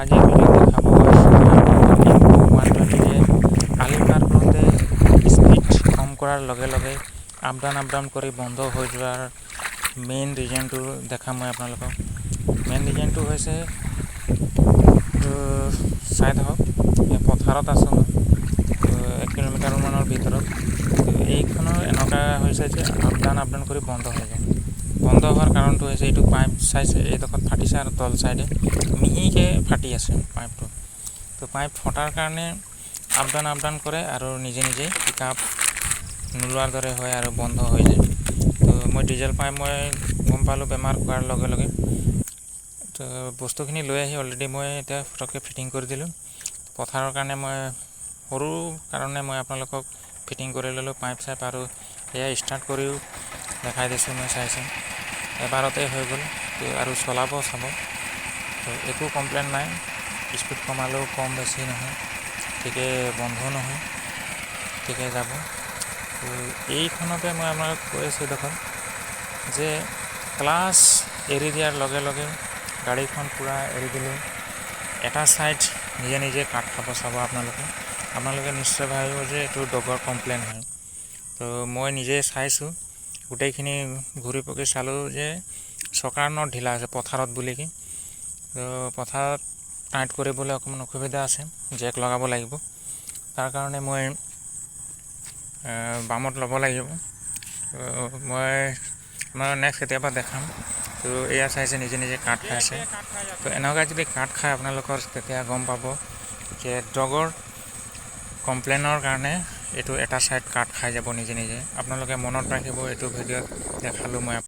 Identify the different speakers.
Speaker 1: আজি ভিডিঅ' দেখাব গৈছোঁ টেম্পু 120 আলি পাৰ কৰোঁতে স্পীড কম কৰাৰ লগে লগে আপ ডাউন কৰি বন্ধ হৈ যোৱাৰ মেইন ৰিজনটো দেখাম মই আপোনালোকক। মেইন ৰিজনটো হৈছে চাই থাকক, এই পথাৰত আছোঁ মই 1 কিলোমিটাৰমানৰ ভিতৰত। এইখনৰ এনেকুৱা হৈছে যে আপ ডাউন কৰি বন্ধ হৈ যায়। বন্ধ হোৱাৰ কাৰণটো হৈছে এইটো পাইপ চাইছে এইডোখৰত ফাটিছে আৰু তল চাইডে মিহিকৈ ফাটি আছে পাইপটো। তো পাইপ ফটাৰ কাৰণে আপ ডাউন কৰে আৰু নিজে পিক আপ নোলোৱাৰ দৰে হয় আৰু বন্ধ হৈ যায়। তো মই ডিজেল পাইপ মই গম পালোঁ বেমাৰ হোৱাৰ লগে লগে। তো বস্তুখিনি লৈ আহি অলৰেডি মই এতিয়া ফটককৈ ফিটিং কৰি দিলোঁ। পথাৰৰ কাৰণে মই সৰু কাৰণে মই আপোনালোকক ফিটিং কৰি ল'লোঁ পাইপ চাইপ, আৰু এয়া ষ্টাৰ্ট কৰিও দেখাই দিছোঁ মই চাইছোঁ এবাৰতে হৈ গ'ল। তো আৰু চলাব চাব, তো একো কমপ্লেইন নাই। স্পীড কমালেও কম বেছি নহয়, ঠিকে বন্ধ নহয়, ঠিকে যাব। তো এইখনতে মই আপোনালোক কৈ আছোঁ দেখোন যে ক্লাছ এৰি দিয়াৰ লগে লগে গাড়ীখন পূৰা এৰি দিলোঁ, এটা ছাইড নিজে কাট খাব চাব আপোনালোকে নিশ্চয় ভাবিব যে এইটো ডগৰ কমপ্লেইন হয়। তো মই নিজে চাইছোঁ, গোটেইখিনি ঘূৰি পকি চালোঁ যে চকাৰ নট ঢিলা আছে পথাৰত বুলি কি। তো পথাৰত টাইট কৰিবলৈ অকণমান অসুবিধা আছে, জেক লগাব লাগিব। তাৰ কাৰণে মই বামত ল'ব লাগিব। মই আপোনাৰ নেক্সট কেতিয়াবা দেখাম। তো এয়া চাইছে নিজে কাট খাইছে। তো এনেকুৱা যদি কাট খায় আপোনালোকৰ তেতিয়া গম পাব যে ডগৰ কমপ্লেইনৰ কাৰণে এইটো এটা ছাইড কাট খাই যাব নিজে। আপোনালোকে মনত ৰাখিব, এইটো ভিডিঅ'ত দেখালোঁ মই।